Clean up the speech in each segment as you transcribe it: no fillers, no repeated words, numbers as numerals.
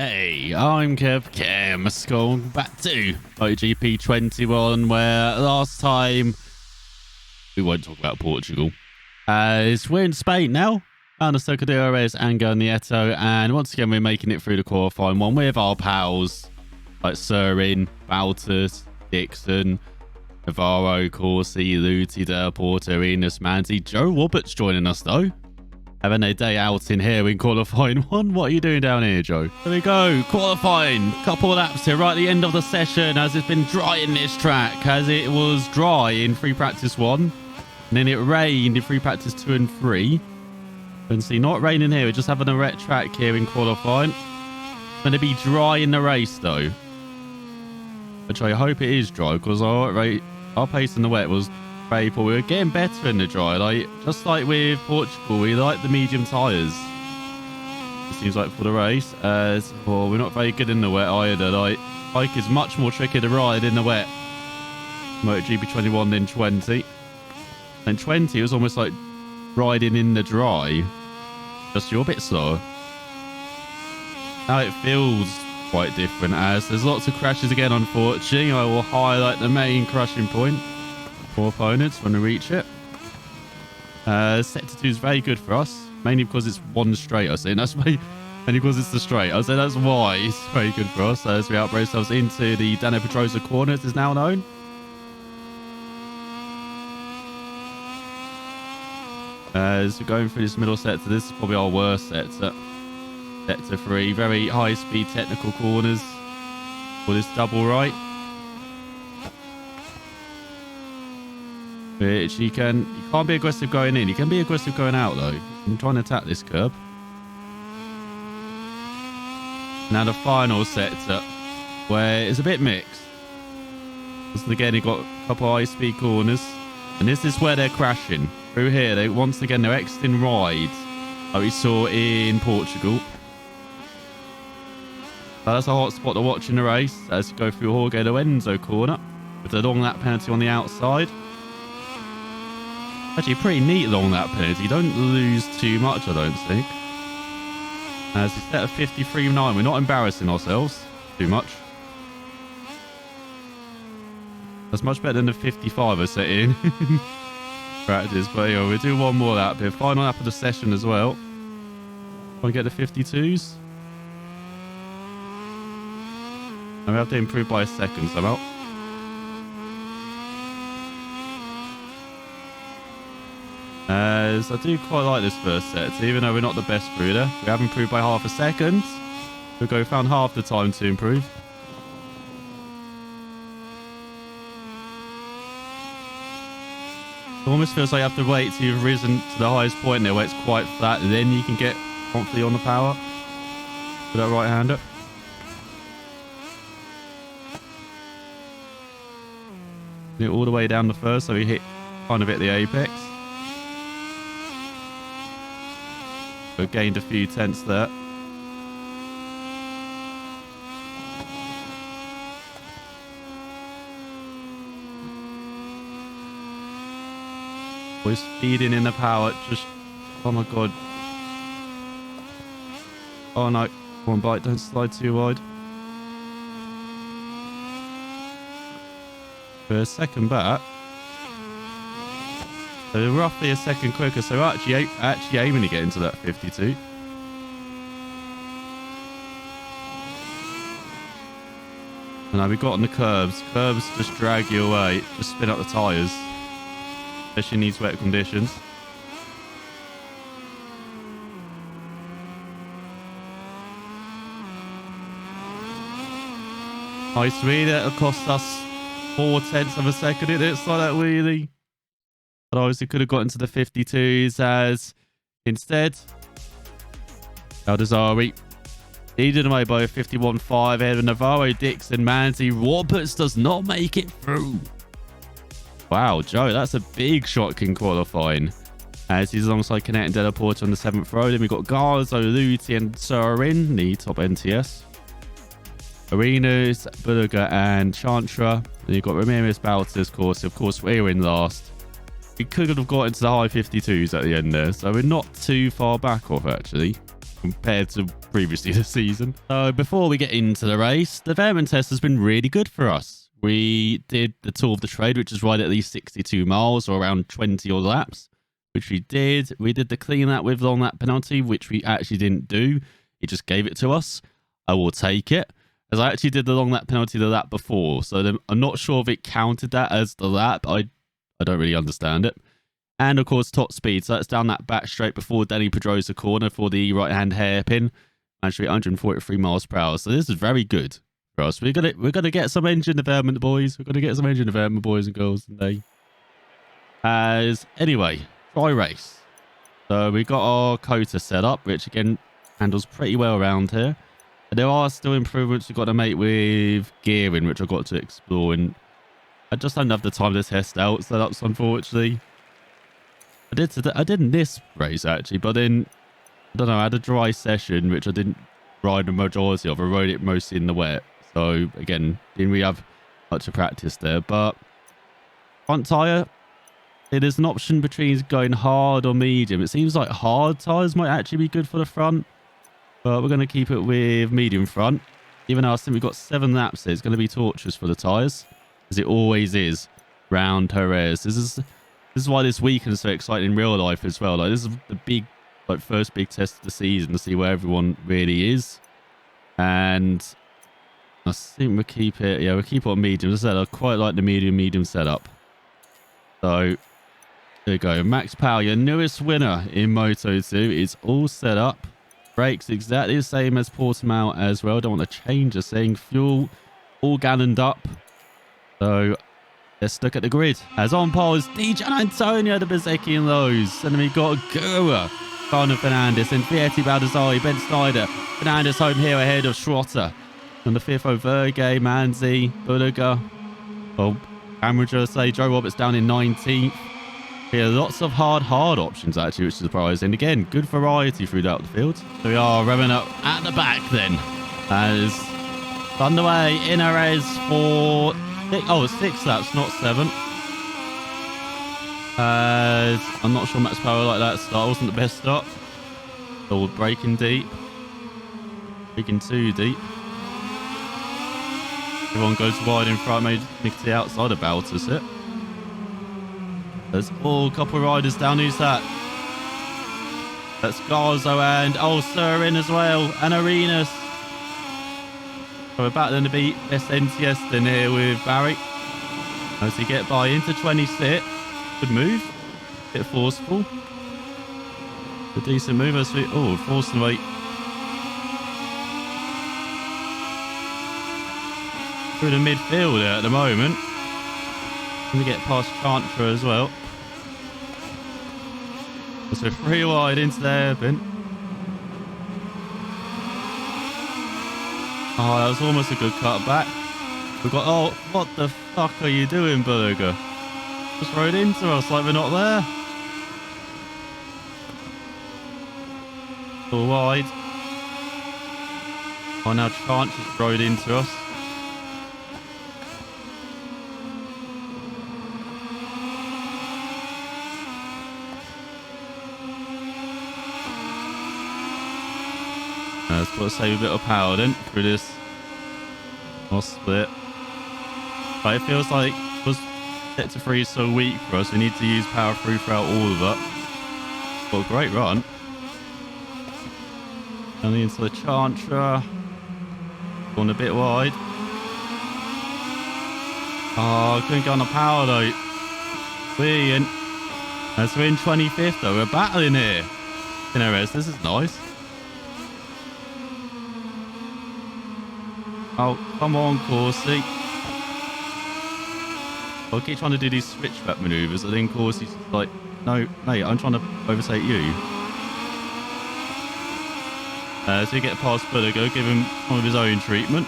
Hey, I'm Kev Cam. Going back to MotoGP 21, where last time we won't talk about Portugal. We're in Spain now. Found a Jerez and Nieto, and once again we're making it through the qualifying one with our pals like Surin, Baltus, Dixon, Navarro, Corsi, Luti, Del Porto, Enos, Manzi. Joe Roberts joining us though. Having a day out in here in qualifying one. What are you doing down here, Joe? There we go. Qualifying. Couple of laps here right at the end of the session, as it's been dry in this track, as it was dry in free practice 1. And then it rained in free practice 2 and 3. And see, not raining here. We're just having a wet track here in qualifying. It's going to be dry in the race, though. Which I hope it is dry, because our pace in the wet was very poor. We were getting better in the dry. Just like with Portugal, we like the medium tyres. It seems like for the race. We're not very good in the wet either. Bike is much more tricky to ride in the wet. MotoGP 21 than 20. And 20 was almost like riding in the dry. Just you're a bit slower. Now it feels quite different, as there's lots of crashes again, unfortunately. I will highlight the main crashing point for opponents when we reach it. Sector 2 is very good for us, mainly because it's one straight. I say that's mainly because it's the straight. I say that's why it's very good for us, as we outbreak ourselves into the Dano Pedrosa corner, as is now known. As we're going through this middle sector, this is probably our worst sector. Sector 3, very high speed technical corners for this double right. Which you can't be aggressive going in. You can be aggressive going out though. I'm trying to attack this curb. Now the final sector, where it's a bit mixed. Because again, you've got a couple of high speed corners. And this is where they're crashing. Through here, once again, they're exiting wide, like we saw in Portugal. So that's a hot spot to watch in the race, as you go through Jorge Lorenzo corner, with the long lap penalty on the outside. Actually, pretty neat long lap penalty. You don't lose too much, I don't think. As it's set at 53.9, we're not embarrassing ourselves too much. That's much better than the 55 I set in practice. But yeah, we'll do one more lap here. Final lap of the session as well. Try and get the 52s. And we have to improve by a second somehow. As I do quite like this first set, even though we're not the best through there. We have improved by half a second. We'll found half the time to improve. It almost feels like you have to wait till you've risen to the highest point there, where it's quite flat, and then you can get confidently on the power with that right-hander. All the way down the first, so we kind of hit the apex. We gained a few tenths there. We're speeding in the power. Just, oh my god. Oh no. Come on, bike, don't slide too wide. We're a second back. So roughly a second quicker. So we're actually aiming to get into that 52. And now we've got on the curbs. Curbs just drag you away. Just spin up the tyres. Especially in these wet conditions. High speed, that'll cost us 4/10 of a second. It's like that wheelie. But obviously could have got into the 52s, as instead Aldazari leading away by a 51.5 ahead of Navarro, Dixon, Manzi. Roberts does not make it through. Wow, Joe, that's a big shock in qualifying, as he's alongside Canet and Del Porto on the 7th row. Then we've got Garzo, Luti and Surin, the top NTS. Arenas, Bulliger and Chantra. Then you've got Ramirez, Baltus, of course, we're in last. We could have got into the high 52s at the end there, so we're not too far back off, actually. compared to previously this season. So before we get into the race, the development test has been really good for us. We did the Tour of the Trade, which is right at these 62 miles or around 20 odd laps, which we did. We did the clean lap with long lap penalty, which we actually didn't do. It just gave it to us. I will take it, as I actually did the long lap penalty the lap before. So I'm not sure if it counted that as the lap. I don't really understand it. And of course, top speed. So that's down that back straight before Danny Pedrosa corner for the right-hand hairpin. Actually, 143 miles per hour. So this is very good for us. We're gonna get some engine development, boys. We're gonna get some engine development, boys and girls, today. Anyway, try race. So we got our Cota set up, which again handles pretty well around here. But there are still improvements we've got to make with gearing, which I've got to explore. And I just don't have the time to test out setups, unfortunately. I did in this race actually, but then I don't know. I had a dry session which I didn't ride the majority of. I rode it mostly in the wet, so again didn't really have much of practice there. But front tire, it is an option between going hard or medium. It seems like hard tires might actually be good for the front, but we're going to keep it with medium front. Even though I think we've got 7 laps here, it's going to be torturous for the tires, as it always is round Jerez. This is why this weekend is so exciting in real life as well. Like, this is the big, like, first big test of the season to see where everyone really is. And I think we'll keep it, we'll keep it on medium. As I said, I quite like the medium setup. So, there you go. Max Power, your newest winner in Moto2, is all set up. Brakes exactly the same as Portimao as well. Don't want to change the thing. Fuel all galloned up. So, let's look at the grid. As on pole is Dijon Antonio, the Bezecchi and Lowe's. And then we've got Gura, Connor Fernandez, and Vietti Baldassari, Ben Snyder. Fernandez home here ahead of Schrotter. On the 5th, Overge, Manzi, Bulliger. Well, Amager, say Joe Roberts down in 19th. Yeah, lots of hard options actually, which is surprising. Again, good variety throughout the field. So we are revving up at the back then. As underway in Jerez for 6 laps, not 7. I'm not sure Max Power like that start. Wasn't the best start. So we're braking deep. Braking too deep. Everyone goes wide in front, maybe to the outside of Baltus it. There's a couple of riders down. Who's that? That's Garzo and Sir in as well. And Arenas. So we're battling to beat SNTS then here with Barry. As he get by into 26. Good move. Bit forceful. A decent move as we forcing away. Through the midfield there at the moment. Going to get past Chantra as well. So 3 wide into the hairpin. Oh, that was almost a good cut back. We've got, what the fuck are you doing, Burger? Just rode into us like we're not there. All wide. Oh, now Chant just rode into us. Let's got to save a bit of power then through this split. But it feels like it was set to freeze so weak for us. We need to use power throughout all of it. Got a great run. Down into the Chantra. Going a bit wide. Oh, couldn't get on the power though. Brilliant. As we're in 25th though, we're battling here. In Jerez, this is nice. Oh, come on, Corsi. I'll keep trying to do these switchback maneuvers, and then Corsi's like, no, mate, I'm trying to overtake you. So we get past Bulligo, give him some of his own treatment.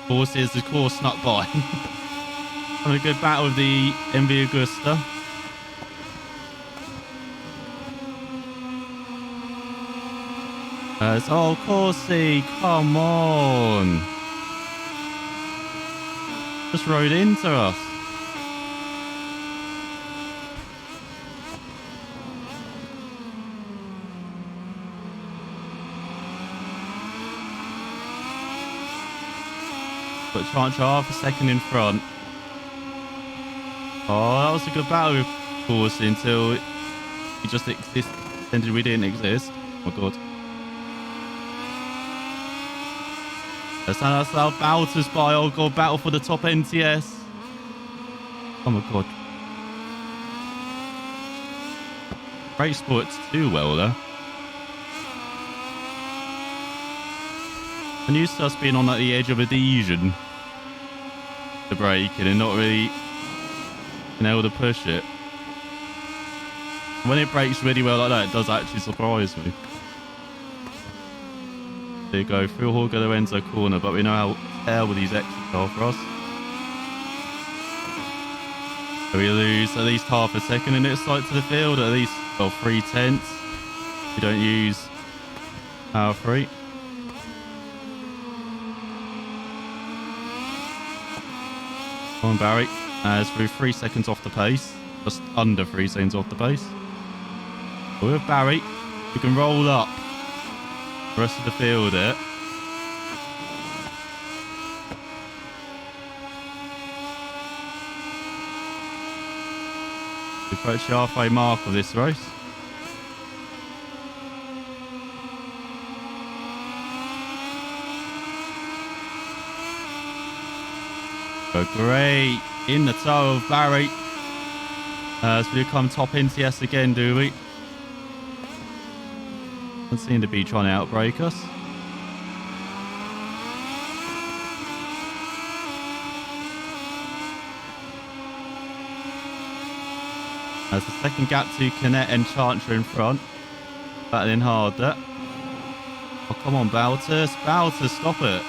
Corsi is the course snuck by. Having a good battle with the MV Augusta. Corsi, come on. Just rode into us. But Chantra half a second in front. Oh, that was a good battle, of course, until he just pretended we didn't exist. Oh my god. That's how Bowter's by. Oh god, battle for the top NTS. Oh my god. Brake sports too well there. I'm used to us being on like, the edge of adhesion. The braking and not really being able to push it. When it brakes really well like that, it does actually surprise me. There you go, through Jorge Lorenzo corner, but we know how terrible these exits are for us. So we lose at least half a second in its sight to the field, at least, well, 3/10. We don't use power 3. Come on, Barry. As we're 3 seconds off the pace, just under 3 seconds off the pace. But with Barry, we can roll up the rest of the field here. We approach the halfway mark of this race. Go great in the toe of Barry. As we become top NTS again, do we? Doesn't seem to be trying to outbrake us. As the second gap to Canet and Chantra in front. Battling hard there. Oh, come on, Bowter. Bowter, stop it.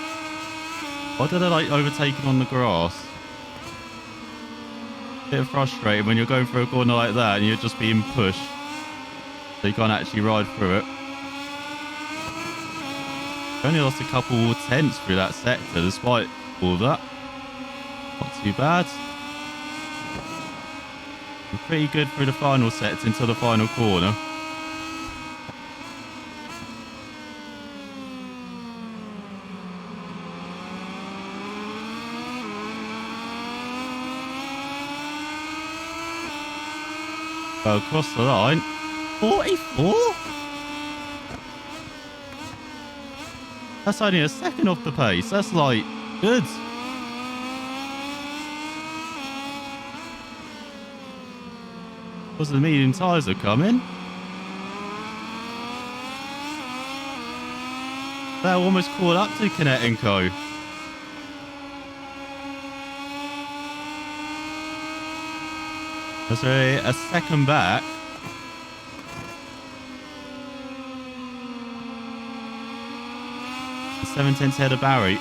Why did I like overtaking on the grass? Bit frustrating when you're going through a corner like that and you're just being pushed. So you can't actually ride through it. Only lost a couple tenths through that sector despite all that. Not too bad. We're pretty good through the final sets into the final corner. Go across the line. 44? That's only a second off the pace. That's like good. Was the medium tyres are coming? They're almost caught up to Canet and Co. That's a second back. The 7/10 ahead of Barry. You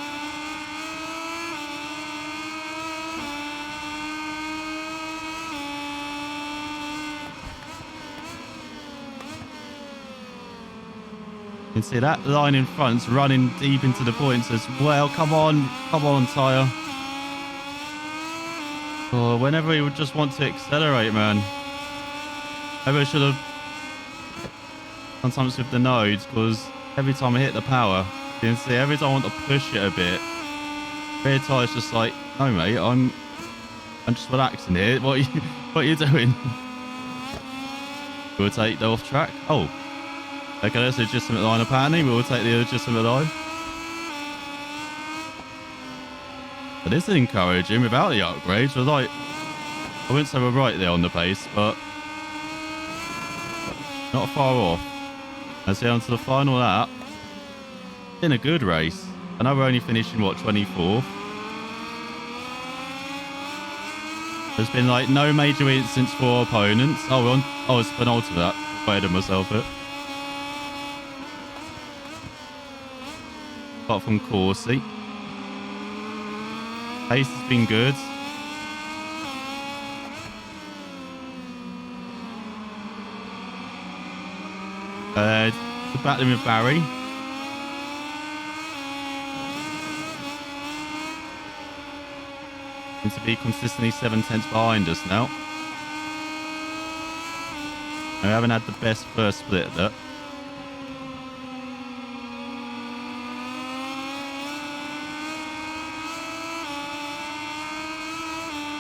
can see that line in front's running deep into the points as well. Come on, tyre. Oh, whenever he would just want to accelerate, man. Maybe I should have done something with the nodes, because every time I hit the power, you can see every time I want to push it a bit, rear tire's just like, no mate, I'm just relaxing here. What are you doing? We'll take the off track. Oh, okay, that's a legitimate line apparently. We'll take the legitimate line. But this is encouraging without the upgrades. We're like, I wouldn't say we're right there on the pace, but not far off. Let's see on to the final lap. Been a good race. I know we're only finishing, what, 24th? There's been like no major incidents for opponents. Oh, we're on. Oh, it's penultimate. That. I ahead of myself it. Apart from Corsi. Pace has been good. Good battling with Barry. Seems to be consistently 7/10 behind us now. We haven't had the best first split there.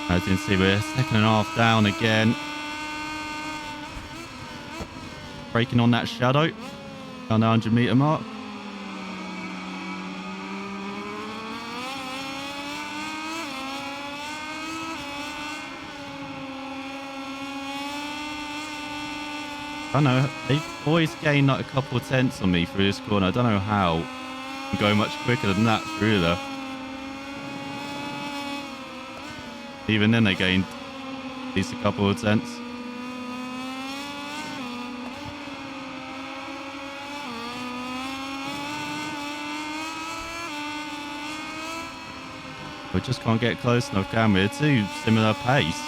As you can see, we're second and a half down again. Breaking on that shadow on the 100-meter mark. I don't know, they've always gained like a couple of tenths on me through this corner. I don't know how. I'm going much quicker than that through there. Even then they gained at least a couple of tenths. We just can't get close enough, can we? It's too similar pace.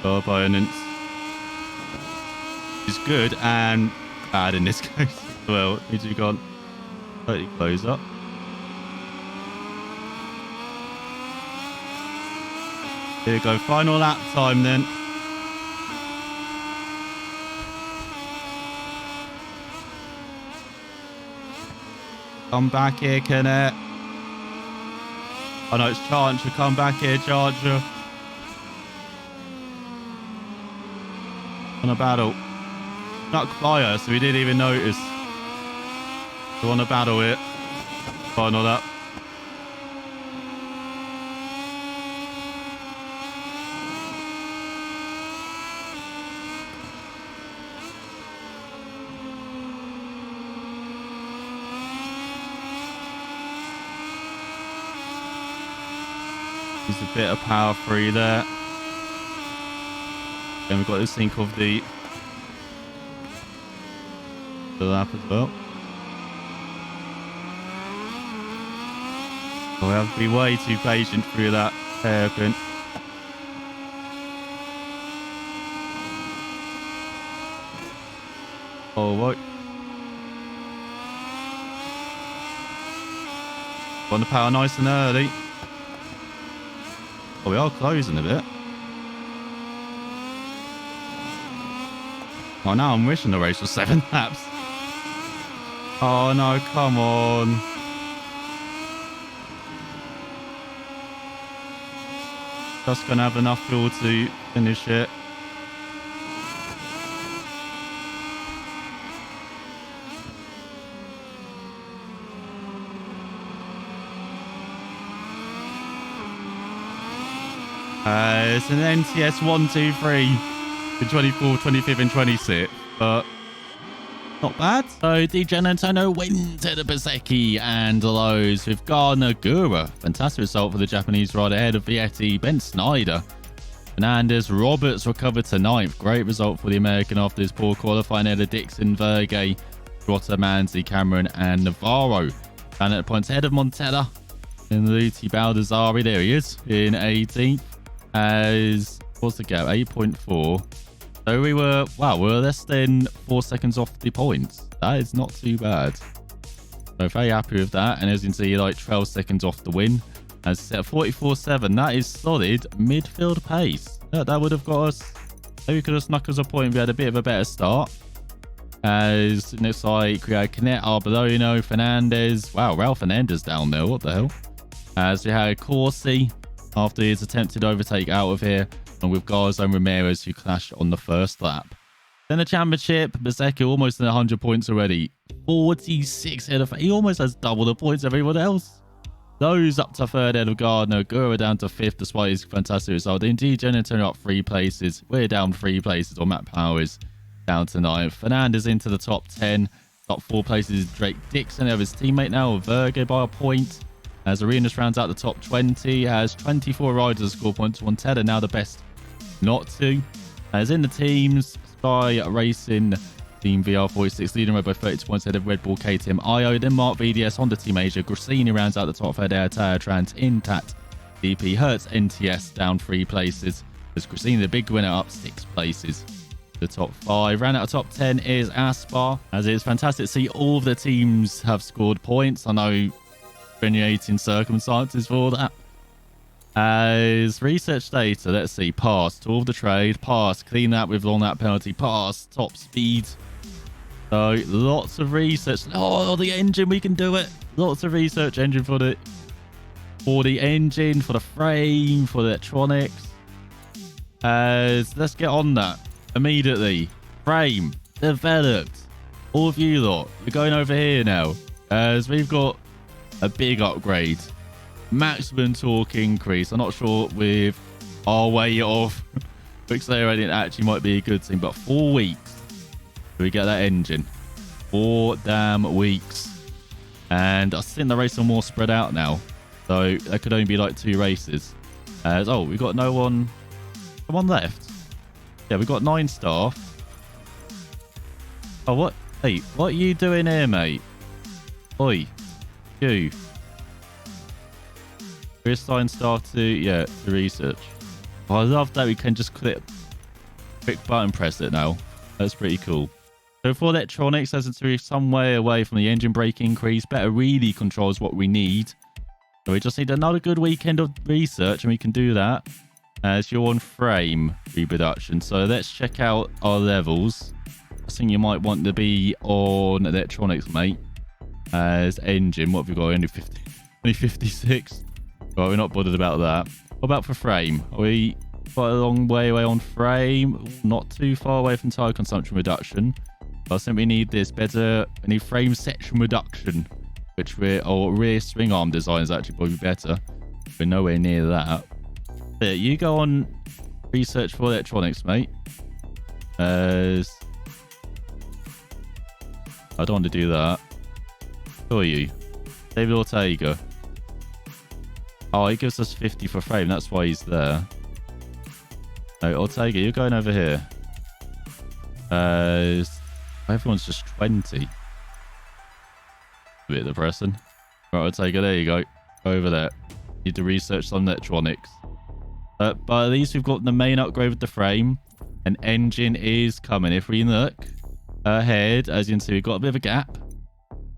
Opponents. Is good and bad in this case as well. It means we can't totally close up. Here we go, final lap time then. Come back here, Kenneth. Oh no, it's Charger. Come back here, Charger. On a battle. Not by us, so we didn't even notice. We want to battle it. Final lap. Use a bit of power free there. Then we've got this thing of the lap as well. We have to be way too patient through that hairpin. Oh, what? Want the power nice and early. Oh, we are closing a bit. Oh, now I'm wishing the race was 7 laps. Oh no, come on. Just gonna have enough fuel to finish it. It's an NTS 1, 2, 3 in 24, 25th and 26th, but not bad. So Di Giannantonio wins at the Bezzecchi and lows with Gardner Gura. Fantastic result for the Japanese rider ahead of Vietti, Ben Snyder. Fernandez Roberts recovered to 9th. Great result for the American after his poor qualifying ahead of Dixon, Vergey, Trotter, Manzi, Cameron and Navarro. And at the points ahead of Montella and Luti Baldassari. There he is in 18th. As what's the gap? 8.4. So we were less than 4 seconds off the points. That is not too bad. So very happy with that. And as you can see, like 12 seconds off the win. As set at 44.7, that is solid midfield pace. That would have got us. Maybe could have snuck us a point if we had a bit of a better start. As it looks like we had Canet, Arbolino, Fernandez. Wow, Ralph Fernandez down there. What the hell? As we had Corsi after his attempted overtake out of here. And with Garza and Ramirez who clashed on the first lap. Then the championship, Bezzecchi almost at 100 points already. 46 head of... He almost has double the points of everyone else. Those up to third head of Gardner. Gura down to 5th despite his fantastic result. Indeed, Giannantonio up 3 places. We're down 3 places. Or Matt Powers down to 9th. Fernandez into the top 10. Top 4 places is Drake Dixon. Of his teammate now, Verge by a point. As Arenas rounds out the top 20. Has 24 riders score points. Montella now the best not to. As in the teams, Sky Racing Team VR46 leading by 32 points ahead of Red Bull KTM IO. Then Mark VDS Honda Team Asia. Grassini rounds out the top third. Tire Trans Intat DP Hertz NTS down 3 places. As Grassini the big winner up 6 places. The top 5 ran out of top 10 is Aspar. As it's fantastic to see all of the teams have scored points. I know extenuating circumstances for that. As research data, let's see, pass, tool of the trade, pass, clean that with long lap penalty, pass, top speed. So lots of research. Oh, the engine, we can do it. Lots of research engine for the for the engine, for the frame, for the electronics. Let's get on that immediately. Frame developed. All of you lot, you're going over here now. As we've got a big upgrade. Maximum torque increase. I'm not sure with our way of accelerating actually might be a good thing, but 4 weeks do we get that engine. 4 damn weeks. And I think the races are more spread out now. So there could only be like 2 races. Oh, we've got no one. Come on left. Yeah, we've got 9 staff. Oh, what? Hey, what are you doing here, mate? Oi. You. Reassign staff to, yeah, to research. Oh, I love that we can just quick button press it now. That's pretty cool. So for electronics, as it's some way away from the engine brake increase, better really controls what we need. So we just need another good weekend of research, and we can do that. As you're on frame reproduction. So let's check out our levels. I think you might want to be on electronics, mate. As engine, what have we got? Only 56. Well, we're not bothered about that. What about for frame? Are we quite a long way away on frame? Not too far away from tire consumption reduction. I think we need this better. We need frame section reduction, which or rear swing arm design is actually probably better. We're nowhere near that. But you go on research for electronics, mate. I don't want to do that. Who are you? David Ortega. Oh, he gives us 50 for frame. That's why he's there. No, Ortega, you're going over here. Everyone's just 20. A bit depressing. Right, Ortega, there you go. Over there. Need to research some electronics. But at least we've got the main upgrade with the frame. An engine is coming. If we look ahead, as you can see, we've got a bit of a gap.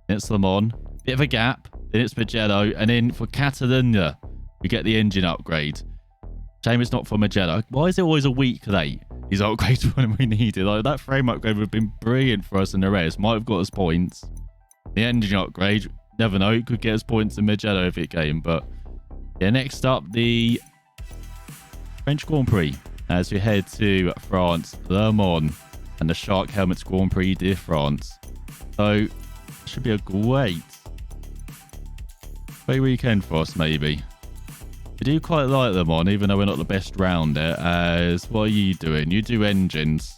It's Le Mans. Bit of a gap. Then it's Mugello. And then for Catalonia, we get the engine upgrade. Shame it's not for Mugello. Why is it always a week late? These upgrades when we need it. Like, that frame upgrade would have been brilliant for us in the race. Might have got us points. The engine upgrade, never know. It could get us points in Mugello if it came. But yeah, next up, the French Grand Prix. As we head to France, Le Mans, and the Shark Helmets Grand Prix de France. So, should be a great weekend for us, maybe. We do quite like Le Mans, even though we're not the best round it. As what are you doing? You do engines,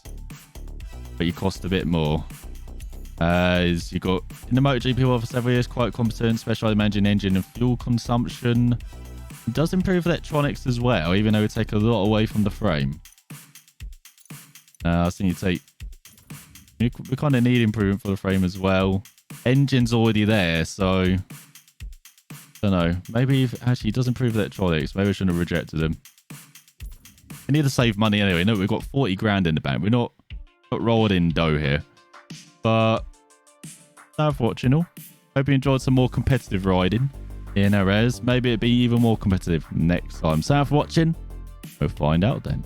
but you cost a bit more. As you got in the MotoGP for several years, quite competent, specialised managing engine and fuel consumption. It does improve electronics as well, even though we take a lot away from the frame. I think we kind of need improvement for the frame as well. Engine's already there, so I don't know. Maybe if actually it does improve electronics, maybe I shouldn't have rejected them. We need to save money anyway. No, we've got 40 grand in the bank. We're not rolled in dough here. But thanks for watching all. Hope you enjoyed some more competitive riding in Jerez. Maybe it'd be even more competitive next time. Thanks for watching. We'll find out then.